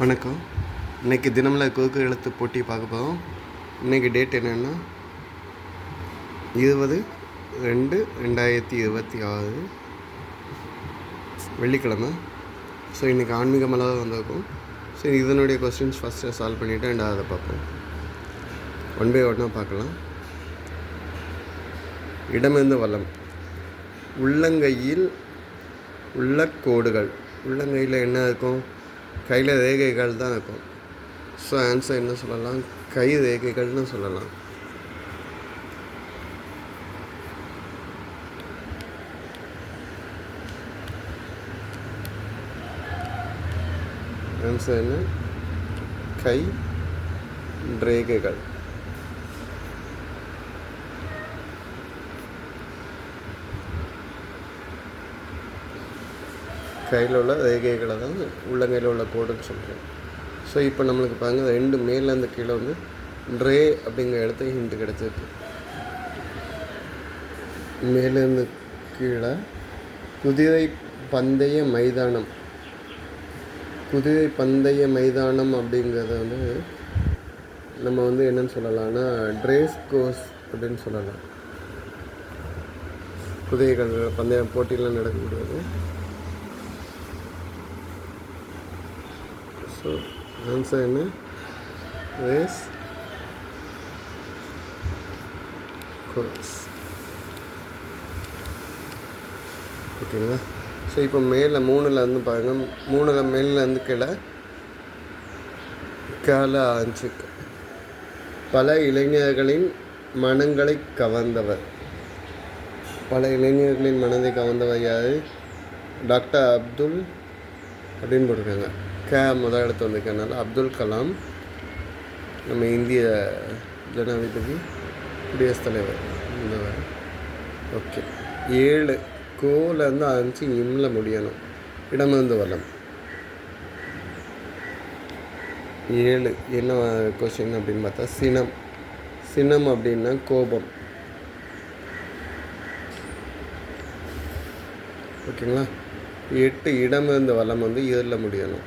வணக்கம். இன்றைக்கி தினமலர் குறுக்கு எழுத்து போட்டி பார்க்க போகிறோம். இன்றைக்கி டேட் என்னென்னா 20/2/2026 வெள்ளிக்கிழமை. ஸோ இன்றைக்கி ஆன்மீக மலர் வந்திருக்கும். ஸோ இதனுடைய கொஸ்டின்ஸ் ஃபஸ்ட்டு சால்வ் பண்ணிவிட்டு ரெண்டாவது பார்ப்போம். ஒன் பை ஒன்னாக பார்க்கலாம். இடமிருந்து வலம். உள்ளங்கையில் உள்ள கோடுகள். உள்ளங்கையில் என்ன இருக்கும்? கையில் ரேகைகள் தான் இருக்கும். ஸோ ஆன்சர் என்ன சொல்லலாம்? கை ரேகைகள்னு சொல்லலாம். ஆன்சர் என்ன? கை ரேகைகள். கையில் உள்ள ரேகைகளை தான் உள்ளங்கையில் உள்ள கோடுன்னு சொல்கிறேன். ஸோ இப்போ நம்மளுக்கு பாருங்கள், ரெண்டு மேலேருந்து கீழே வந்து ட்ரே அப்படிங்கிற இடத்துல ஹிண்ட் கிடச்சிருக்கு. மேலேருந்து கீழே குதிரை பந்தய மைதானம். குதிரை பந்தய மைதானம் அப்படிங்கிறத வந்து நம்ம வந்து என்னன்னு சொல்லலாம்னா ட்ரேஸ் கோர்ஸ் அப்படின்னு சொல்லலாம். குதிரைகள் பந்தய போட்டியெலாம் நடக்கக்கூடாது. ஸோ ஆன்சர் என்ன? Race course. ஓகேங்களா? ஸோ இப்போ மேலே 3ல் வந்து பாருங்கள், 3ல் மேலேருந்து கீழே கால ஆரம்பிச்சிருக்கு. பல இளைஞர்களின் மனங்களை கவர்ந்தவர். பல இளைஞர்களின் மனதை கவர்ந்தவர் யார்? டாக்டர் அப்துல் அப்படின்னு போட்டிருக்காங்க. முதல் இடத்து வந்திருக்கனால அப்துல் கலாம், நம்ம இந்திய ஜனாதிபதி, குடியரசுத் தலைவர். ஓகே. 7 கோலேருந்து ஆரம்பிச்சு இம்ல முடியணும். இடமிருந்து வலம். 7 என்ன கொஸ்டின் அப்படின்னு பார்த்தா சினம். சினம் அப்படின்னா கோபம். ஓகேங்களா? 8 இடமிருந்து வலம் வந்து இதில் முடியணும்.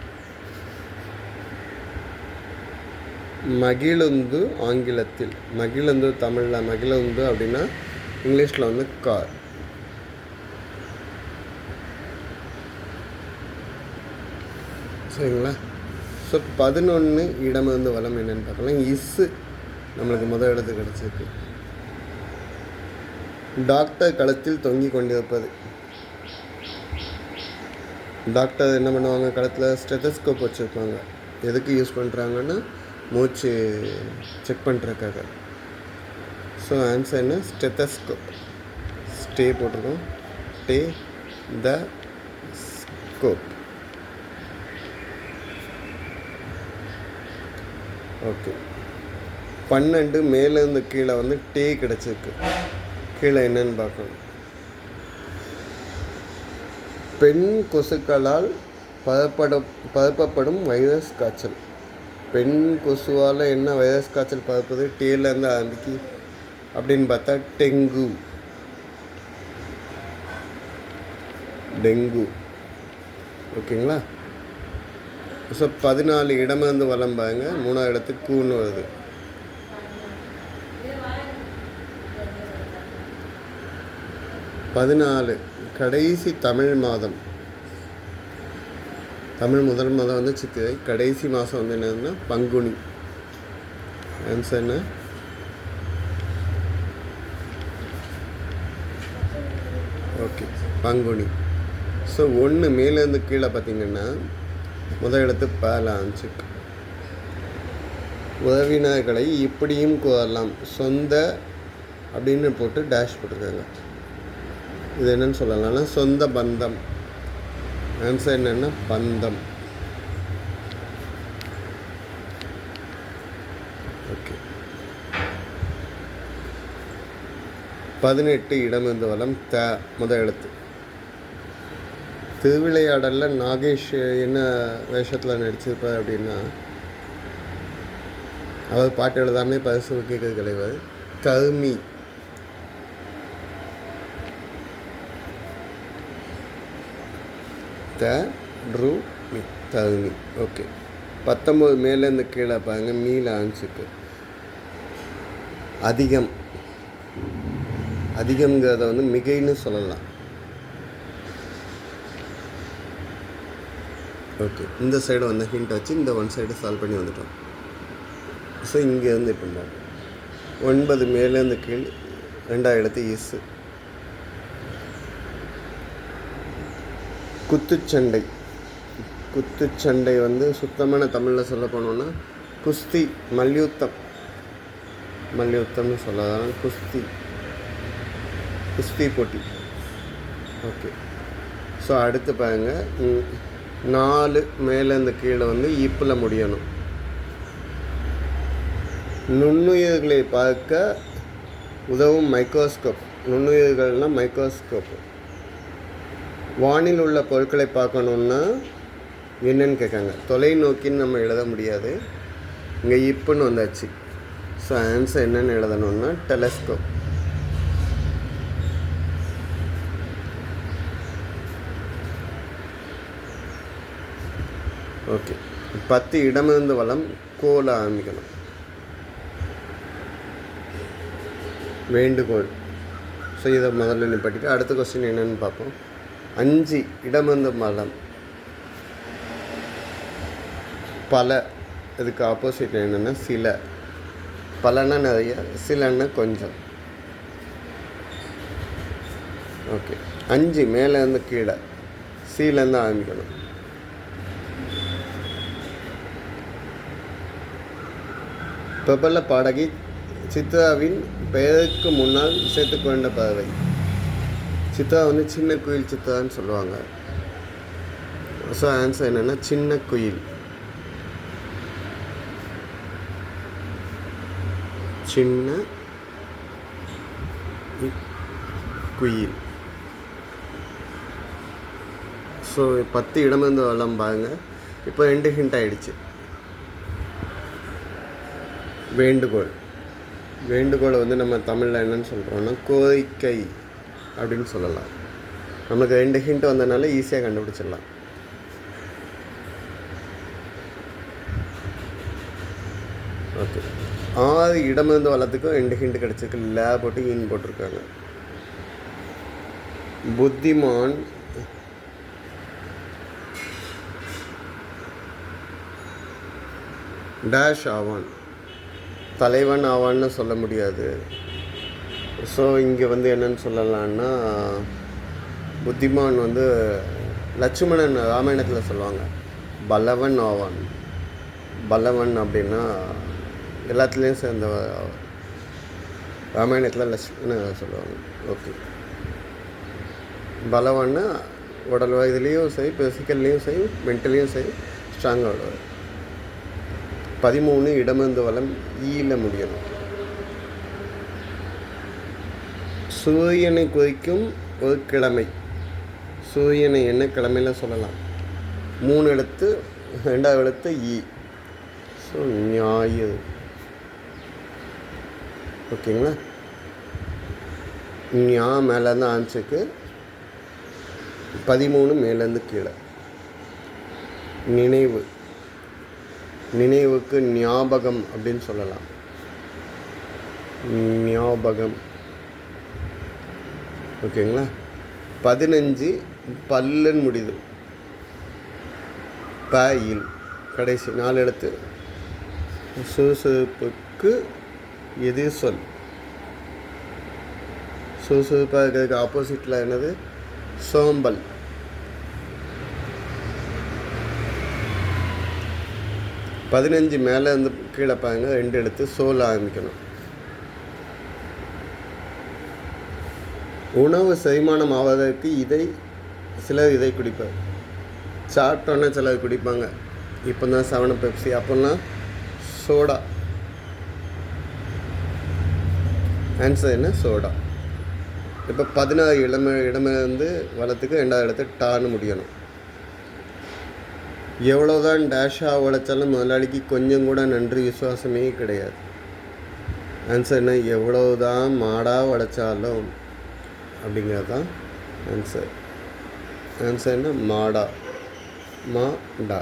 மகிழுந்து ஆங்கிலத்தில். மகிழுந்து தமிழில் மகிழுந்து அப்படின்னா இங்கிலீஷில் வந்து கார். சரிங்களா? ஸோ 11 இடமிருந்து வலம் என்னென்னு பார்க்கலாம். இஸ்ஸு நம்மளுக்கு முதல் இடத்து கிடச்சிருக்கு. டாக்டர் களத்தில் தொங்கி கொண்டிருப்பது. டாக்டர் என்ன பண்ணுவாங்க? களத்தில் ஸ்டெத்தஸ்கோப் வச்சுருப்பாங்க. எதுக்கு யூஸ் பண்ணுறாங்கன்னா மூச்சு செக் பண்ணுறதுக்காக. ஸோ ஆன்சர் என்ன? ஸ்டெத்தஸ்கோப். ஸ்டே போட்டிருக்கோம். டே த ஸ்கோப். ஓகே. 12 மேலேருந்து கீழே வந்து டே கிடச்சிருக்கு. கீழே என்னன்னு பார்க்கணும். பெண் கொசுக்களால் பரப்பப்படும் வைரஸ் காய்ச்சல். பெண் கொசுவால் என்ன வைரஸ் காய்ச்சல் பரப்புது? டேலேருந்து ஆரம்பிக்கு அப்படின்னு பார்த்தா டெங்கு. டெங்கு. ஓகேங்களா? ஸோ 14 இடமிருந்து வலம் பாருங்க. 3வது இடத்துக்கு கூன்னு வருது. 14 கடைசி தமிழ் மாதம். தமிழ் முதல் மாதம் வந்து சித்திரை. கடைசி மாதம் வந்து என்னதுன்னா பங்குனி. ஆன்சர் என்ன? ஓகே, பங்குனி. ஸோ 1 மேலேருந்து கீழே பார்த்திங்கன்னா முதல் இடத்து பால ஆரம்பிச்சிருக்கு. உறவினர்களை இப்படியும் கூறலாம். சொந்த அப்படின்னு போட்டு டேஷ் போட்டிருக்காங்க. இது என்னன்னு சொல்லலாம்னா சொந்த பந்தம். ஆன்சர் என்னென்னா பந்தம். ஓகே. 18 இடமிருந்து வலம் த முதல் எழுத்து. திருவிளையாடலில் நாகேஷ் என்ன வேஷத்தில் நடிச்சிருப்பார் அப்படின்னா, அவர் பாட்டு எழுதாமே பரிசு கேட்கறது கிடையாது. கருமி. த ட்ரூ மி தருமி. ஓகே. 19 மேலேருந்து கீழே பாருங்க, மீல ஆன்ஸுக்கு அதிகம். அதிகம்ங்கிறத வந்து மிகைன்னு சொல்லலாம். ஓகே, இந்த சைடு வந்து ஹிண்ட் வச்சு இந்த ஒன் சைடு சால்வ் பண்ணி வந்துட்டோம். ஸோ இங்கேருந்து இப்போ 9 மேலேருந்து கீழ் 2வது எழுத்து இஸ். குத்துச்சண்டை. குத்துச்சண்டை வந்து சுத்தமான தமிழில் சொல்ல போனோன்னா குஸ்தி, மல்யுத்தம். மல்யுத்தம்னு சொல்லலாம், குஸ்தி, குஸ்தி போட்டி. ஓகே, ஸோ அடுத்து பாருங்க, 4 மேலேருந்து கீழே வந்து இப்பில் முடியணும். நுண்ணுயிர்களை பார்க்க உதவும் மைக்ரோஸ்கோப். நுண்ணுயிர்கள்னால் மைக்ரோஸ்கோப். வானில் உள்ள பொருட்களை பார்க்கணுன்னா என்னன்னு கேட்காங்க. தொலைநோக்கின்னு நம்ம எழுத முடியாது, இங்கே இப்புன்னு வந்தாச்சு. ஸோ ஆன்சர் என்னென்னு எழுதணுன்னா டெலஸ்கோப். ஓகே, 10 இடமிருந்து வளம் கோல ஆரம்பிக்கணும். வேண்டுகோள். ஸோ இதை முதல்ல நிப்பாட்டிட்டு அடுத்த கொஸ்டின் என்னென்னு பார்ப்போம். 5 இடமிருந்து வளம் பல. இதுக்கு ஆப்போசிட் என்னென்னா சில. பலன்னா நிறைய, சிலன்னா கொஞ்சம். ஓகே, 5 மேலேருந்து கீழே, சீலேருந்து ஆரம்பிக்கணும். பிரபல பாடகி சித்ராவின் பெயருக்கு முன்னால் சேர்த்துக்கொண்ட பறவை. சித்ரா வந்து சின்ன குயில் சித்ரான்னு சொல்லுவாங்க. ஸோ ஆன்சர் என்னென்னா சின்ன குயில். சின்ன குயில். ஸோ 10 இடமிருந்து வளம் பாருங்க. இப்போ 2 ஹிண்ட் ஆகிடுச்சு. வேண்டுகோள். வேண்டுகோளை வந்து நம்ம தமிழில் என்னென்னு சொல்கிறோன்னா கோரிக்கை அப்படின்னு சொல்லலாம். நமக்கு 2 ஹிண்ட் வந்ததுனால ஈஸியாக கண்டுபிடிச்சிடலாம். ஓகே, 6 இடமிருந்து வளத்துக்கும் 2 ஹிண்ட் கிடச்சிருக்கு. லே போட்டு ஈன் போட்டிருக்காங்க. புத்திமான் டேஷ் ஆவான். தலைவன் ஆவான்னு சொல்ல முடியாது. ஸோ இங்கே வந்து என்னென்னு சொல்லலான்னா, புத்திமான் வந்து லட்சுமணன் ராமாயணத்தில் சொல்லுவாங்க பலவன் ஆவான். பலவன் அப்படின்னா எல்லாத்துலேயும் சேர்ந்த ராமாயணத்தில் லட்சுமணன் சொல்லுவாங்க. ஓகே, பலவன்னா உடல் இதுலேயும் சரி, ஃபிசிக்கல்லையும் சரி, மென்டலையும் சரி ஸ்ட்ராங்காக விடுவார். 13 இடமிருந்து வளம் ஈல முடியணும். சூரியனை குறிக்கும் ஒரு கிழமை. சூரியனை என்ன கிழமையில் சொல்லலாம்? 3 எழுத்து, 2வது எழுத்து ஈ. ஸோ ஞாயிறு. ஓகேங்களா? ஞா மேலேருந்து ஆன்சருக்கு, 13 மேலேருந்து கீழே. நினைவு. நினைவுக்கு ஞாபகம் அப்படின்னு சொல்லலாம். ஞாபகம். ஓகேங்களா? 15 பல்லுன்னு முடியுது. பயில் கடைசி 4 எழுத்து. சுறுசுறுப்புக்கு எது சொல்? சுறுசுறுப்பாக இருக்கிறதுக்கு ஆப்போசிட்டில் என்னது? சோம்பல். பதினஞ்சு மேலே இருந்து கீழே பாருங்க, 2 எழுத்து சோல் ஆரம்பிக்கணும். உணவு செரிமானம் ஆவதற்கு சிலர் இதை குடிப்பார். சாப்பிட்டோன்னே சிலர் குடிப்பாங்க. இப்போ தான் 7 பெப்சி, அப்போன்னா சோடா. ஆன்சர் என்ன? சோடா. இப்போ 16 இடமிருந்து வளத்துக்கு 2வது இடத்து டான்னு முடியணும். எவ்வளோதான் டேஷாக உழைச்சாலும் முதலாளிக்கு கொஞ்சம் கூட நன்றி விசுவாசமே கிடையாது. ஆன்சர் என்ன? எவ்வளோதான் மாடாக உழைச்சாலும் அப்படிங்கிறது தான் ஆன்சர். ஆன்சர் என்ன? மாடா. மாடா.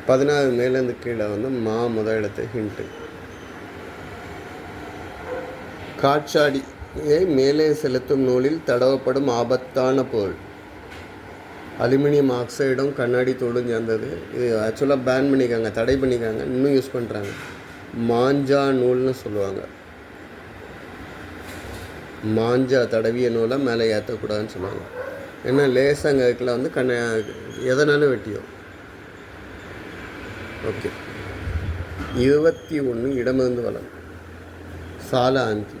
16 மேலேருந்து கீழே வந்து மா முதல் எழுத்து ஹிண்ட்டு. காற்றாடியை மேலே செலுத்தும் நூலில் தடவப்படும் ஆபத்தான பொருள். அலுமினியம் ஆக்சைடும் கண்ணாடி தூளும் சேர்ந்தது. இது ஆக்சுவலாக பேன் பண்ணிக்காங்க, தடை பண்ணிக்காங்க, இன்னும் யூஸ் பண்ணுறாங்க. மாஞ்சா நூல்னு சொல்லுவாங்க. மாஞ்சா தடவிய நூலை மேலே ஏற்றக்கூடாதுன்னு சொல்லுவாங்க. ஏன்னா லேசாங்கக்கில் வந்து எதனாலும் வெட்டியும். ஓகே. 21 இடமிருந்து வளம். சால ஆஞ்சி.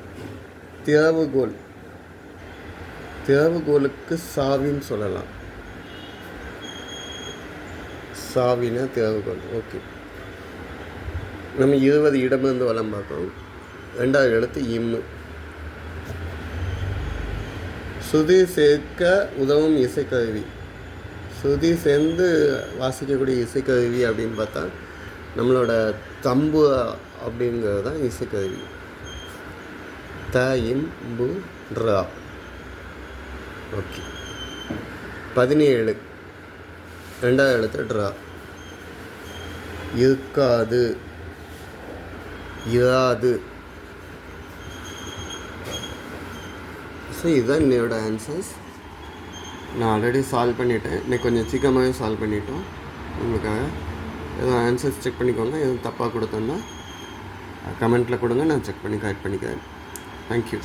திறவுகோல். திறவுகோலுக்கு சாவின்னு சொல்லலாம். சாவினா திறவுகோல். ஓகே. நம்ம 20 இடமிருந்து வளம் பார்க்கோம். 2வது எழுத்து இம்மு. சுதி சேர்க்க உதவும் இசைக்கருவி. சுதி சேர்ந்து வாசிக்கக்கூடிய இசைக்கருவி அப்படின்னு பார்த்தா நம்மளோட தம்பு அப்படிங்கிறது தான் இசைக்கருவி. த இம் பு ரா. ஓகே. 17 2வது எழுத்து ட்ரா. இருக்காது, இராது. ஸோ இதுதான் என்னோட ஆன்சர்ஸ். நான் ஆல்ரெடி சால்வ் பண்ணிட்டேன். இன்னைக்கு கொஞ்சம் சீக்கிரமாகவே சால்வ் பண்ணிட்டோம். உங்களுக்காக எதுவும் ஆன்சர்ஸ் செக் பண்ணிக்கோங்க. எதுவும் தப்பாக கொடுத்தோன்னா கமெண்ட்டில் கொடுங்க, நான் செக் பண்ணி கரெக்ட் பண்ணிக்கிறேன். தேங்க்யூ.